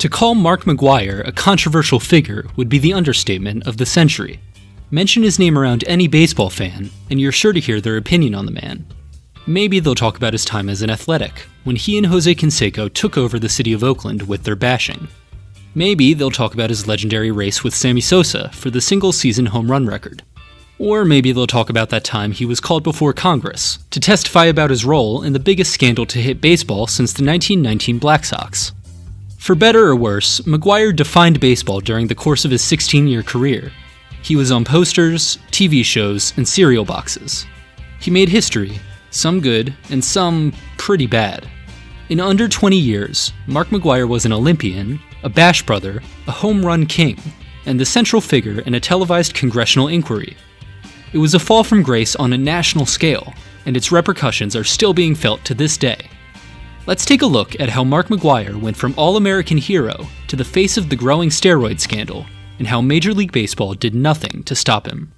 To call Mark McGwire a controversial figure would be the understatement of the century. Mention his name around any baseball fan, and you're sure to hear their opinion on the man. Maybe they'll talk about his time as an Athletic, when he and Jose Canseco took over the city of Oakland with their bashing. Maybe they'll talk about his legendary race with Sammy Sosa for the single-season home run record. Or maybe they'll talk about that time he was called before Congress to testify about his role in the biggest scandal to hit baseball since the 1919 Black Sox. For better or worse, McGwire defined baseball during the course of his 16-year career. He was on posters, TV shows, and cereal boxes. He made history, some good and some pretty bad. In under 20 years, Mark McGwire was an Olympian, a bash brother, a home run king, and the central figure in a televised congressional inquiry. It was a fall from grace on a national scale, and its repercussions are still being felt to this day. Let's take a look at how Mark McGwire went from All-American hero to the face of the growing steroid scandal, and how Major League Baseball did nothing to stop him.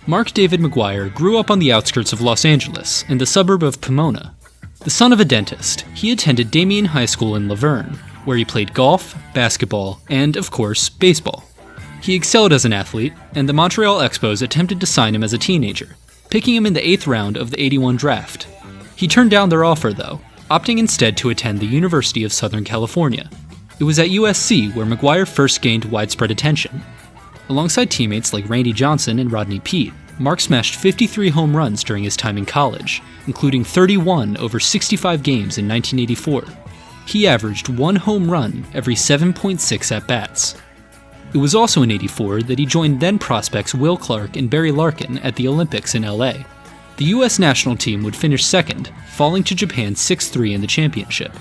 Mark David McGwire grew up on the outskirts of Los Angeles, in the suburb of Pomona. The son of a dentist, he attended Damien High School in Laverne, where he played golf, basketball, and, of course, baseball. He excelled as an athlete, and the Montreal Expos attempted to sign him as a teenager, picking him in the 8th round of the '81 draft. He turned down their offer, though, opting instead to attend the University of Southern California. It was at USC where McGwire first gained widespread attention. Alongside teammates like Randy Johnson and Rodney Peete, Mark smashed 53 home runs during his time in college, including 31 over 65 games in 1984. He averaged 1 home run every 7.6 at-bats. It was also in '84 that he joined then prospects Will Clark and Barry Larkin at the Olympics in LA. The U.S. national team would finish second, falling to Japan 6-3 in the championship.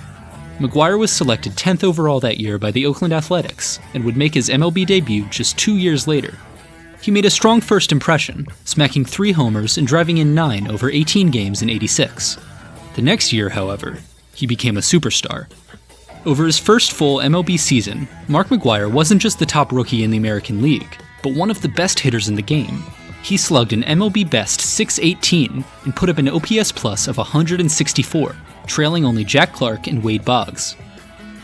McGwire was selected 10th overall that year by the Oakland Athletics and would make his MLB debut just 2 years later. He made a strong first impression, smacking 3 homers and driving in 9 over 18 games in '86. The next year, however, he became a superstar. Over his first full MLB season, Mark McGwire wasn't just the top rookie in the American League, but one of the best hitters in the game. He slugged an MLB best .618 and put up an OPS plus of 164, trailing only Jack Clark and Wade Boggs.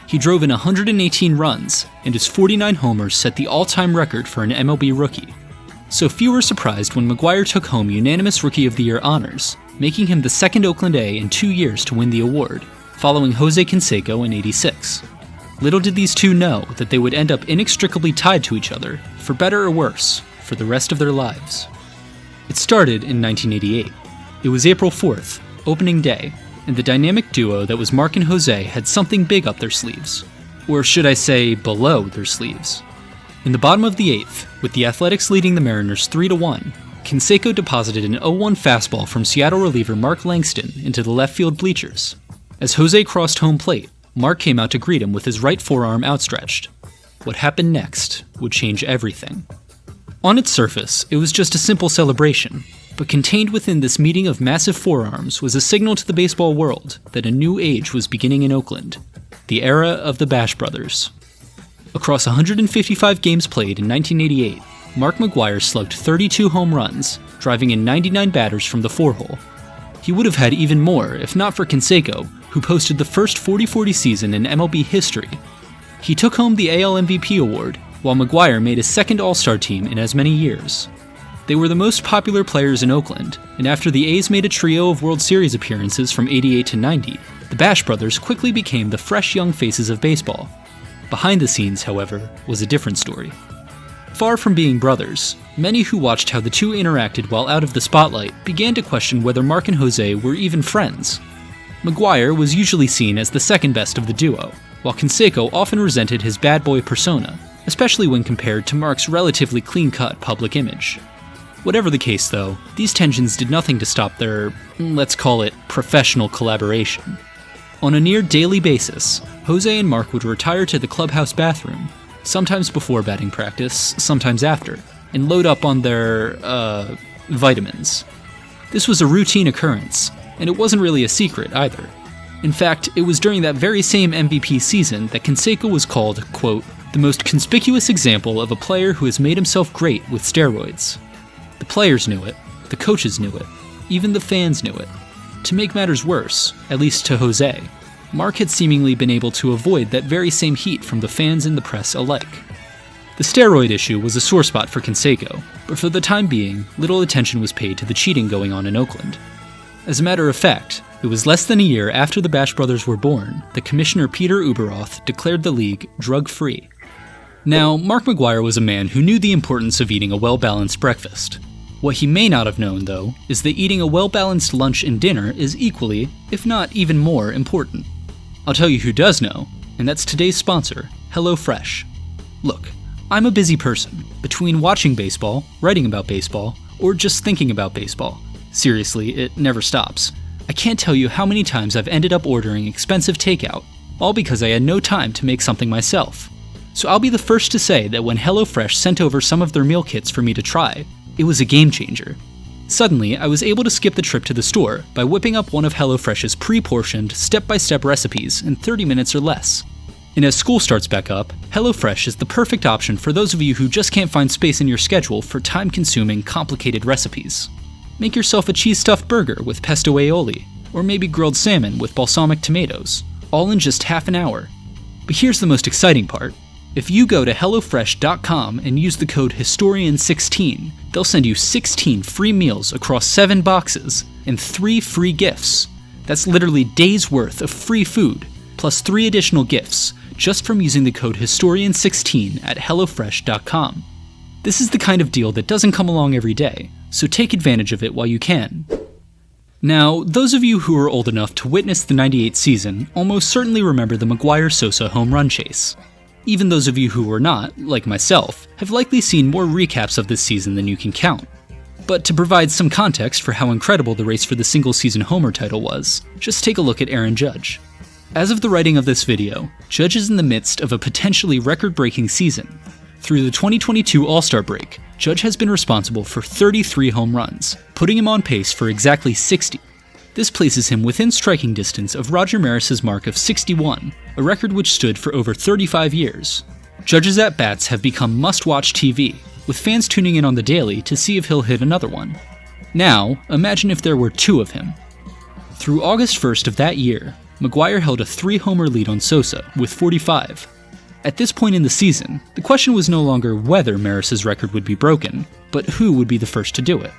He drove in 118 runs, and his 49 homers set the all-time record for an MLB rookie. So few were surprised when McGwire took home unanimous Rookie of the Year honors, making him the second Oakland A in 2 years to win the award, following Jose Canseco in '86. Little did these two know that they would end up inextricably tied to each other, for better or worse, for the rest of their lives. It started in 1988. It was April 4th, opening day, and the dynamic duo that was Mark and Jose had something big up their sleeves. Or should I say, below their sleeves. In the bottom of the 8th, with the Athletics leading the Mariners 3-1, Canseco deposited an 0-1 fastball from Seattle reliever Mark Langston into the left field bleachers. As Jose crossed home plate, Mark came out to greet him with his right forearm outstretched. What happened next would change everything. On its surface, it was just a simple celebration, but contained within this meeting of massive forearms was a signal to the baseball world that a new age was beginning in Oakland, the era of the Bash Brothers. Across 155 games played in 1988, Mark McGwire slugged 32 home runs, driving in 99 batters from the 4-hole. He would have had even more if not for Canseco, who posted the first 40-40 season in MLB history. He took home the AL MVP award, while McGwire made his second All-Star team in as many years. They were the most popular players in Oakland, and after the A's made a trio of World Series appearances from '88 to '90, the Bash Brothers quickly became the fresh young faces of baseball. Behind the scenes, however, was a different story. Far from being brothers, many who watched how the two interacted while out of the spotlight began to question whether Mark and Jose were even friends. McGwire was usually seen as the second best of the duo, while Canseco often resented his bad boy persona, especially when compared to Mark's relatively clean-cut public image. Whatever the case, though, these tensions did nothing to stop their, let's call it, professional collaboration. On a near daily basis, Jose and Mark would retire to the clubhouse bathroom, sometimes before batting practice, sometimes after, and load up on their, vitamins. This was a routine occurrence, and it wasn't really a secret either. In fact, it was during that very same MVP season that Canseco was called, quote, the most conspicuous example of a player who has made himself great with steroids. The players knew it, the coaches knew it, even the fans knew it. To make matters worse, at least to Jose, Mark had seemingly been able to avoid that very same heat from the fans and the press alike. The steroid issue was a sore spot for Canseco, but for the time being, little attention was paid to the cheating going on in Oakland. As a matter of fact, it was less than a year after the Bash brothers were born that Commissioner Peter Ueberroth declared the league drug-free. Now, Mark McGwire was a man who knew the importance of eating a well-balanced breakfast. What he may not have known, though, is that eating a well-balanced lunch and dinner is equally, if not even more, important. I'll tell you who does know, and that's today's sponsor, HelloFresh. Look, I'm a busy person, between watching baseball, writing about baseball, or just thinking about baseball. Seriously, it never stops. I can't tell you how many times I've ended up ordering expensive takeout, all because I had no time to make something myself. So I'll be the first to say that when HelloFresh sent over some of their meal kits for me to try, it was a game changer. Suddenly, I was able to skip the trip to the store by whipping up one of HelloFresh's pre-portioned, step-by-step recipes in 30 minutes or less. And as school starts back up, HelloFresh is the perfect option for those of you who just can't find space in your schedule for time-consuming, complicated recipes. Make yourself a cheese-stuffed burger with pesto aioli, or maybe grilled salmon with balsamic tomatoes, all in just half an hour. But here's the most exciting part. If you go to HelloFresh.com and use the code Historian16, they'll send you 16 free meals across 7 boxes and 3 free gifts. That's literally days worth of free food, plus 3 additional gifts, just from using the code Historian16 at HelloFresh.com. This is the kind of deal that doesn't come along every day, so take advantage of it while you can. Now, those of you who are old enough to witness the '98 season almost certainly remember the McGwire-Sosa home run chase. Even those of you who were not, like myself, have likely seen more recaps of this season than you can count. But to provide some context for how incredible the race for the single-season homer title was, just take a look at Aaron Judge. As of the writing of this video, Judge is in the midst of a potentially record-breaking season. Through the 2022 All-Star break, Judge has been responsible for 33 home runs, putting him on pace for exactly 60. This places him within striking distance of Roger Maris's mark of 61, a record which stood for over 35 years. Judge's at-bats have become must-watch TV, with fans tuning in on the daily to see if he'll hit another one. Now, imagine if there were 2 of him. Through August 1st of that year, McGwire held a 3-homer lead on Sosa, with 45. At this point in the season, the question was no longer whether Maris's record would be broken, but who would be the first to do it.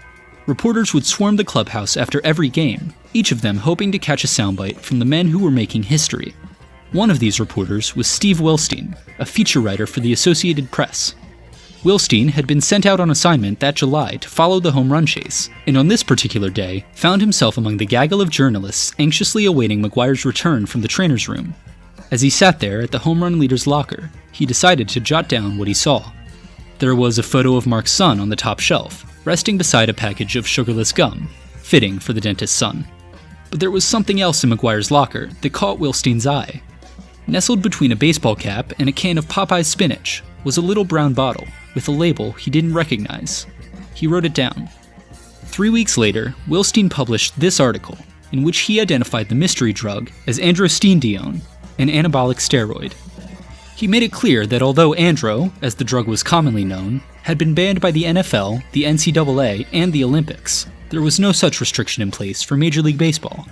Reporters would swarm the clubhouse after every game, each of them hoping to catch a soundbite from the men who were making history. One of these reporters was Steve Wilstein, a feature writer for the Associated Press. Wilstein had been sent out on assignment that July to follow the home run chase, and on this particular day, found himself among the gaggle of journalists anxiously awaiting McGwire's return from the trainer's room. As he sat there at the home run leader's locker, he decided to jot down what he saw. There was a photo of Mark's son on the top shelf, resting beside a package of sugarless gum, fitting for the dentist's son. But there was something else in McGwire's locker that caught Wilstein's eye. Nestled between a baseball cap and a can of Popeye's spinach was a little brown bottle with a label he didn't recognize. He wrote it down. 3 weeks later, Wilstein published this article, in which he identified the mystery drug as androstenedione, an anabolic steroid. He made it clear that although andro, as the drug was commonly known, had been banned by the NFL, the NCAA, and the Olympics, there was no such restriction in place for Major League Baseball.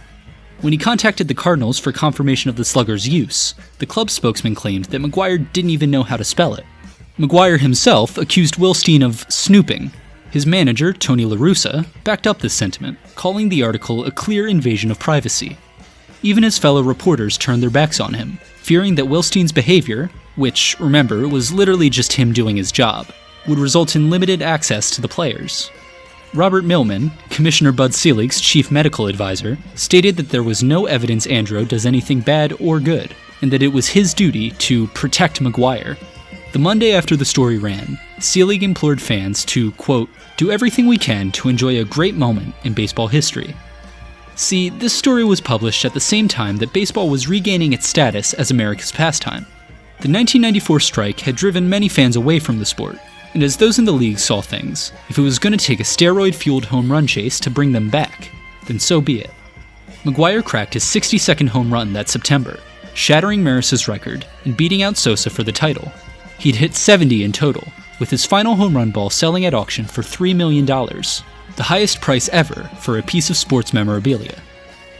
When he contacted the Cardinals for confirmation of the slugger's use, the club spokesman claimed that McGwire didn't even know how to spell it. McGwire himself accused Wilstein of snooping. His manager, Tony La Russa, backed up this sentiment, calling the article a clear invasion of privacy. Even his fellow reporters turned their backs on him, fearing that Wilstein's behavior, which, remember, was literally just him doing his job, would result in limited access to the players. Robert Millman, Commissioner Bud Selig's chief medical advisor, stated that there was no evidence Andro does anything bad or good, and that it was his duty to protect McGwire. The Monday after the story ran, Selig implored fans to, quote, do everything we can to enjoy a great moment in baseball history. See, this story was published at the same time that baseball was regaining its status as America's pastime. The 1994 strike had driven many fans away from the sport, and as those in the league saw things, if it was going to take a steroid-fueled home run chase to bring them back, then so be it. McGwire cracked his 62nd home run that September, shattering Maris's record and beating out Sosa for the title. He'd hit 70 in total, with his final home run ball selling at auction for $3 million, the highest price ever for a piece of sports memorabilia.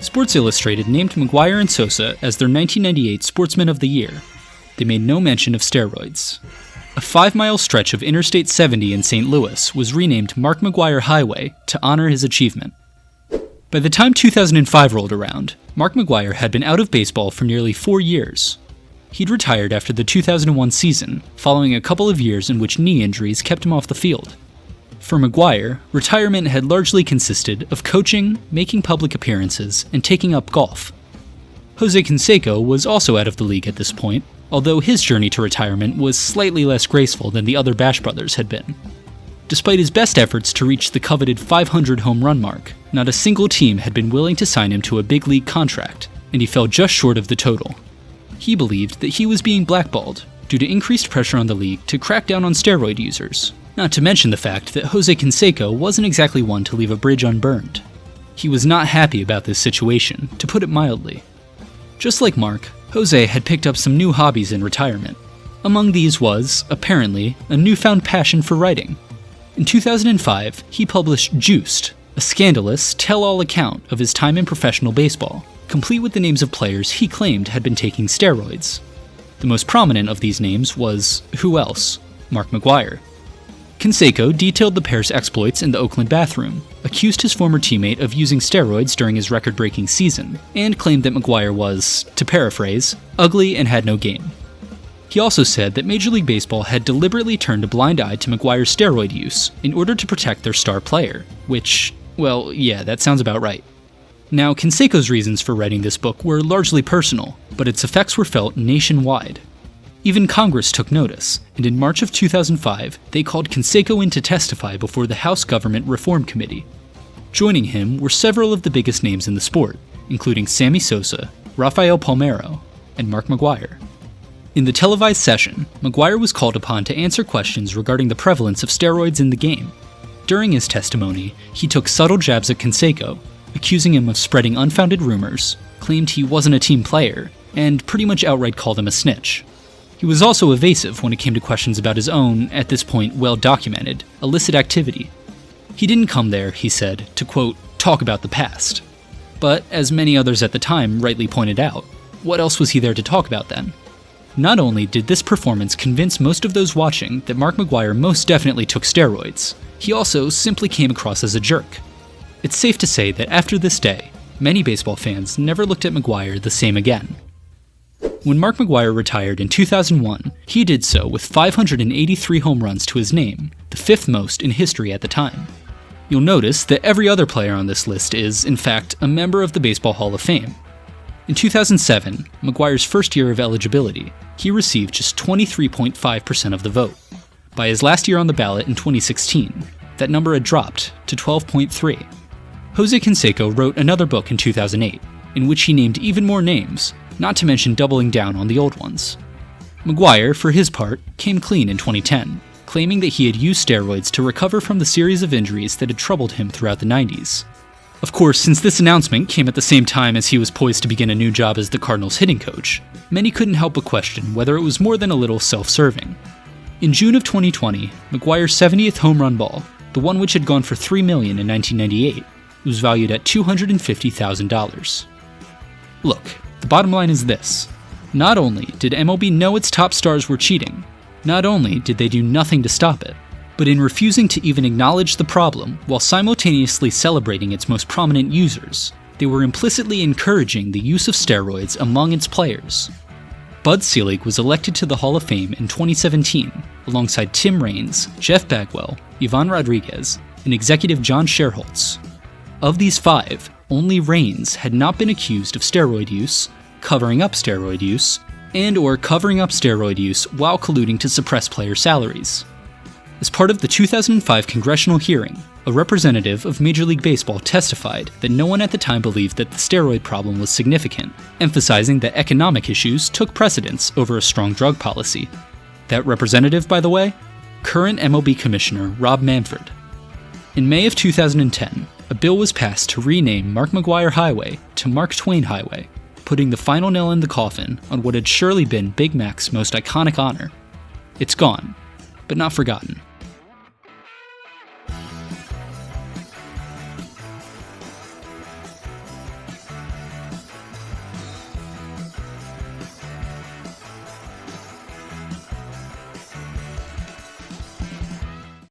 Sports Illustrated named McGwire and Sosa as their 1998 Sportsman of the Year. They made no mention of steroids. A 5-mile stretch of Interstate 70 in St. Louis was renamed Mark McGwire Highway to honor his achievement. By the time 2005 rolled around, Mark McGwire had been out of baseball for nearly 4 years. He'd retired after the 2001 season, following a couple of years in which knee injuries kept him off the field. For McGwire, retirement had largely consisted of coaching, making public appearances, and taking up golf. Jose Canseco was also out of the league at this point, although his journey to retirement was slightly less graceful than the other Bash brothers had been. Despite his best efforts to reach the coveted 500 home run mark, not a single team had been willing to sign him to a big league contract, and he fell just short of the total. He believed that he was being blackballed due to increased pressure on the league to crack down on steroid users, not to mention the fact that Jose Canseco wasn't exactly one to leave a bridge unburned. He was not happy about this situation, to put it mildly. Just like Mark, Jose had picked up some new hobbies in retirement. Among these was, apparently, a newfound passion for writing. In 2005, he published Juiced, a scandalous, tell-all account of his time in professional baseball, complete with the names of players he claimed had been taking steroids. The most prominent of these names was, who else? Mark McGwire. Canseco detailed the pair's exploits in the Oakland bathroom, accused his former teammate of using steroids during his record-breaking season, and claimed that McGwire was, to paraphrase, ugly and had no game. He also said that Major League Baseball had deliberately turned a blind eye to McGwire's steroid use in order to protect their star player, which, well, yeah, that sounds about right. Now, Canseco's reasons for writing this book were largely personal, but its effects were felt nationwide. Even Congress took notice, and in March of 2005, they called Canseco in to testify before the House Government Reform Committee. Joining him were several of the biggest names in the sport, including Sammy Sosa, Rafael Palmeiro, and Mark McGwire. In the televised session, McGwire was called upon to answer questions regarding the prevalence of steroids in the game. During his testimony, he took subtle jabs at Canseco, accusing him of spreading unfounded rumors, claimed he wasn't a team player, and pretty much outright called him a snitch. He was also evasive when it came to questions about his own, at this point well-documented, illicit activity. He didn't come there, he said, to quote, talk about the past. But, as many others at the time rightly pointed out, what else was he there to talk about then? Not only did this performance convince most of those watching that Mark McGwire most definitely took steroids, he also simply came across as a jerk. It's safe to say that after this day, many baseball fans never looked at McGwire the same again. When Mark McGwire retired in 2001, he did so with 583 home runs to his name, the 5th most in history at the time. You'll notice that every other player on this list is, in fact, a member of the Baseball Hall of Fame. In 2007, McGwire's first year of eligibility, he received just 23.5% of the vote. By his last year on the ballot in 2016, that number had dropped to 12.3%. Jose Canseco wrote another book in 2008, in which he named even more names, not to mention doubling down on the old ones. McGwire, for his part, came clean in 2010, claiming that he had used steroids to recover from the series of injuries that had troubled him throughout the 90s. Of course, since this announcement came at the same time as he was poised to begin a new job as the Cardinals' hitting coach, many couldn't help but question whether it was more than a little self-serving. In June of 2020, McGwire's 70th home run ball, the one which had gone for $3 million in 1998, was valued at $250,000. Look, the bottom line is this. Not only did MLB know its top stars were cheating, not only did they do nothing to stop it, but in refusing to even acknowledge the problem while simultaneously celebrating its most prominent users, they were implicitly encouraging the use of steroids among its players. Bud Selig was elected to the Hall of Fame in 2017, alongside Tim Raines, Jeff Bagwell, Ivan Rodriguez, and executive John Scherholz. Of these 5, only Raines had not been accused of steroid use, covering up steroid use, and/or covering up steroid use while colluding to suppress player salaries. As part of the 2005 congressional hearing, a representative of Major League Baseball testified that no one at the time believed that the steroid problem was significant, emphasizing that economic issues took precedence over a strong drug policy. That representative, by the way? Current MLB Commissioner Rob Manfred. In May of 2010, a bill was passed to rename Mark McGwire Highway to Mark Twain Highway, putting the final nail in the coffin on what had surely been Big Mac's most iconic honor. It's gone, but not forgotten.